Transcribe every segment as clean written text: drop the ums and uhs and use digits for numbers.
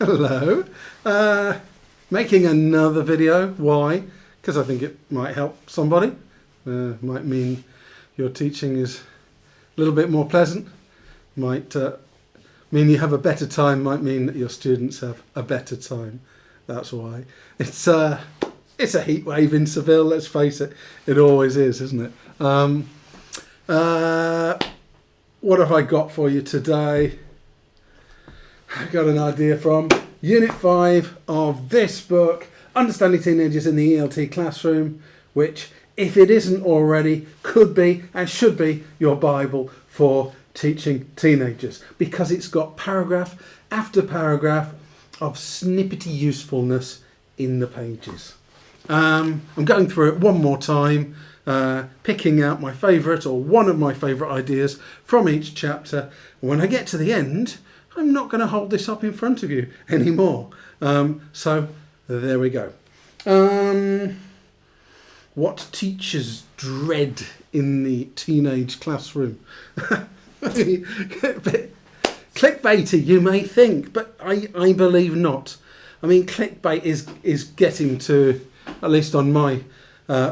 Hello. Making another video. Why? Because I think it might help somebody. Might mean your teaching is a little bit more pleasant. Might mean you have a better time. Might mean that your students have a better time. That's why. It's a heat wave in Seville, let's face it. It always is, isn't it? What have I got for you today? I got an idea from Unit 5 of this book, Understanding Teenagers in the ELT Classroom, which, if it isn't already, could be and should be your Bible for teaching teenagers, because it's got paragraph after paragraph of snippety usefulness in the pages. I'm going through it one more time, picking out my favourite or one of my favourite ideas from each chapter. When I get to the end, I'm not going to hold this up in front of you anymore. So there we go. What teachers dread in the teenage classroom? Clickbaity, you may think, but I believe not. I mean, clickbait is getting to, at least on my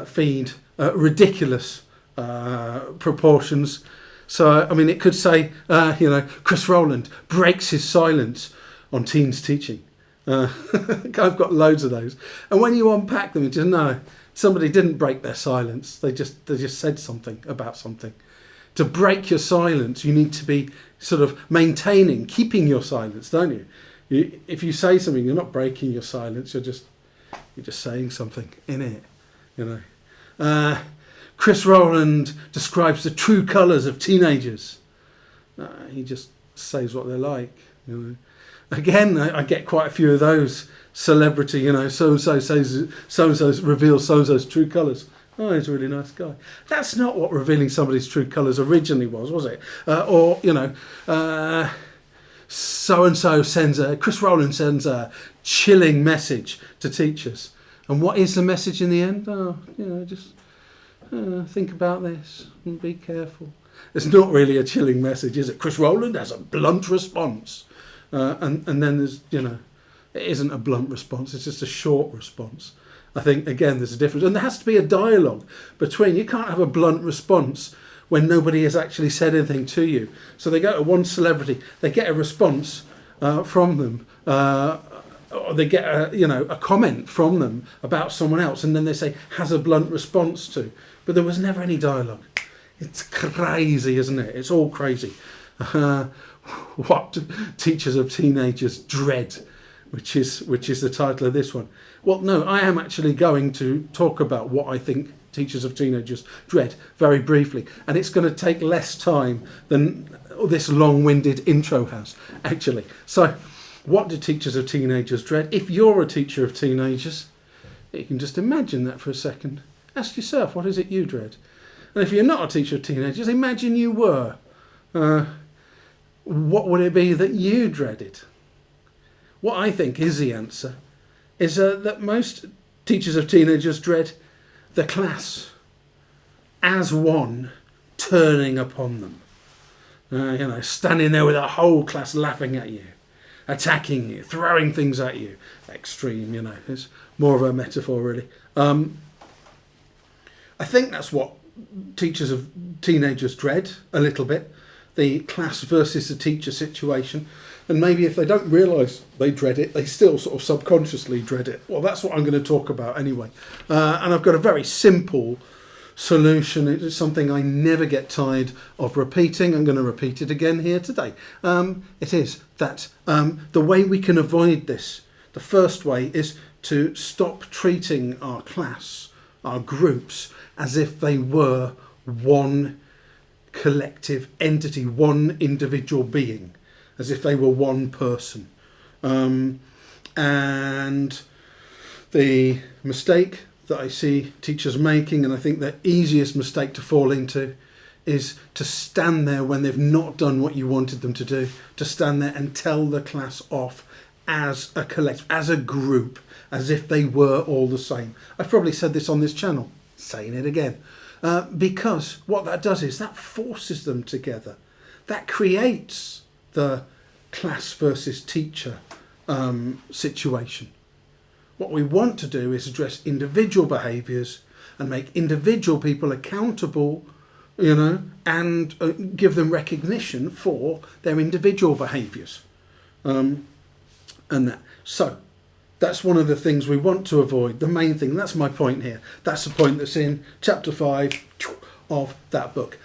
feed, ridiculous proportions. So, I mean, it could say, Chris Roland breaks his silence on teens teaching. I've got loads of those. And when you unpack them, you just know somebody didn't break their silence. They just said something about something. To break your silence, you need to be sort of keeping your silence, don't you? If you say something, you're not breaking your silence. You're just saying something in it, you know. Chris Roland describes the true colours of teenagers. He just says what they're like, you know. Again, I get quite a few of those. Celebrity, so-and-so says, so-and-so reveals so-and-so's true colours. Oh, he's a really nice guy. That's not what revealing somebody's true colours originally was it? So-and-so Chris Roland sends a chilling message to teachers. And what is the message in the end? Think about this and be careful. It's not really a chilling message, is it? Chris Roland has a blunt response. And then there's, it isn't a blunt response, it's just a short response. I think, again, there's a difference. And there has to be a dialogue between. You can't have a blunt response when nobody has actually said anything to you. So they go to one celebrity, they get a response from them, or they get a comment from them about someone else, and then they say, has a blunt response to. But there was never any dialogue. It's crazy, isn't it? It's all crazy. What teachers of teenagers dread, which is the title of this one. Well, no, I am actually going to talk about what I think teachers of teenagers dread very briefly, and it's going to take less time than this long-winded intro has, actually. So, what do teachers of teenagers dread? If you're a teacher of teenagers, you can just imagine that for a second. Ask yourself, what is it you dread? And if you're not a teacher of teenagers, imagine you were. What would it be that you dreaded? What I think is the answer is that most teachers of teenagers dread the class as one turning upon them. Standing there with a whole class laughing at you, attacking you, throwing things at you. Extreme, it's more of a metaphor, really. I think that's what teachers of teenagers dread a little bit, the class versus the teacher situation. And maybe if they don't realise they dread it, they still sort of subconsciously dread it. Well, that's what I'm going to talk about anyway. And I've got a very simple solution. It is something I never get tired of repeating. I'm going to repeat it again here today. It is that the way we can avoid this, the first way, is to stop treating our class, our groups, as if they were one collective entity, one individual being, as if they were one person. And the mistake that I see teachers making, and I think the easiest mistake to fall into, is to stand there when they've not done what you wanted them to do, to stand there and tell the class off as a collective, as a group, as if they were all the same. I've probably said this on this channel, saying it again, because what that does is that forces them together. That creates the class versus teacher situation. What we want to do is address individual behaviours and make individual people accountable, and give them recognition for their individual behaviours. And that. So, that's one of the things we want to avoid. The main thing, that's my point here. That's the point that's in chapter 5 of that book.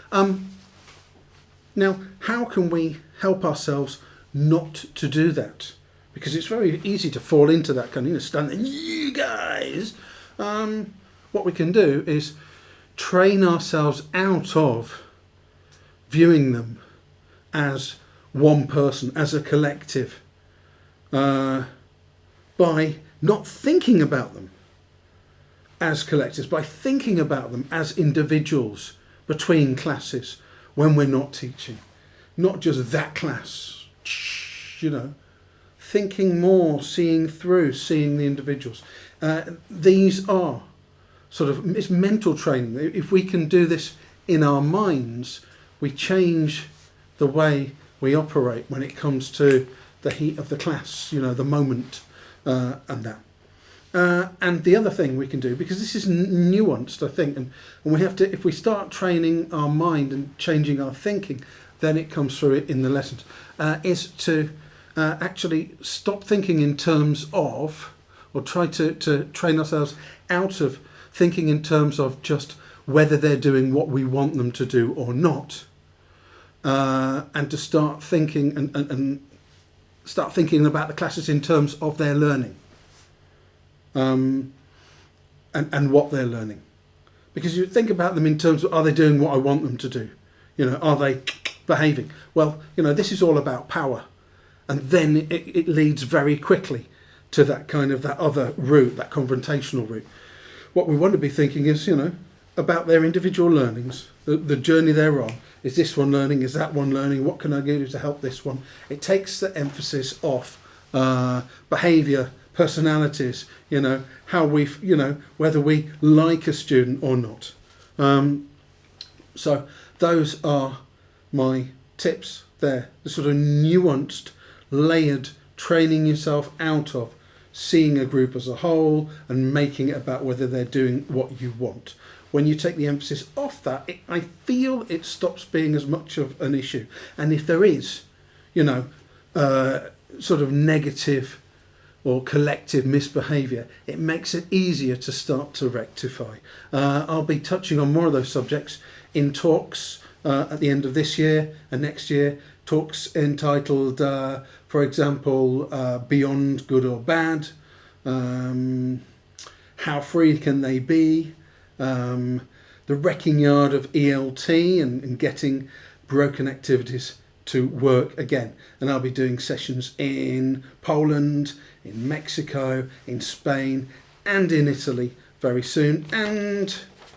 Now, how can we help ourselves not to do that? Because it's very easy to fall into that kind of stand there, you guys. What we can do is train ourselves out of viewing them as one person, as a collective, by not thinking about them as collectives, by thinking about them as individuals between classes when we're not teaching. Not just that class, thinking more, seeing through, seeing the individuals. These are it's mental training. If we can do this in our minds, we change the way we operate when it comes to the heat of the class, the moment, and that. And the other thing we can do, because this is nuanced, I think, and we have to, if we start training our mind and changing our thinking, then it comes through in the lessons, is to actually stop thinking in terms of, or try to train ourselves out of thinking in terms of just whether they're doing what we want them to do or not, and to start thinking and start thinking about the classes in terms of their learning, and what they're learning. Because you think about them in terms of, are they doing what I want them to do? Are they behaving? Well, this is all about power. And then it leads very quickly to that that other route, that confrontational route. What we want to be thinking is, about their individual learnings, the journey they're on. Is this one learning? Is that one learning? What can I do to help this one? It takes the emphasis off behaviour, personalities, how we, whether we like a student or not. So those are my tips there. The sort of nuanced, layered training yourself out of seeing a group as a whole and making it about whether they're doing what you want. When you take the emphasis off that, I feel it stops being as much of an issue. And if there is, negative or collective misbehaviour, it makes it easier to start to rectify. I'll be touching on more of those subjects in talks at the end of this year and next year, talks entitled, for example, Beyond Good or Bad, How Free Can They Be, the wrecking yard of ELT and getting broken activities to work again. And I'll be doing sessions in Poland, in Mexico, in Spain and in Italy very soon. And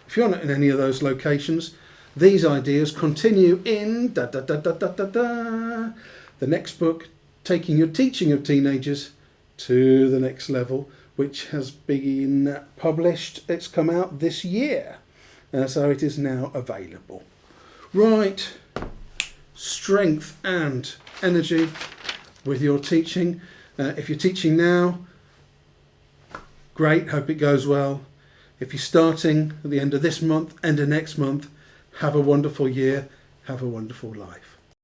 if you're not in any of those locations, these ideas continue in the next book, Taking Your Teaching of Teenagers to the Next Level, which has been published. It's come out this year, so it is now available. Right, strength and energy with your teaching. If you're teaching now, great, hope it goes well. If you're starting at the end of this month, end of next month, have a wonderful year, have a wonderful life.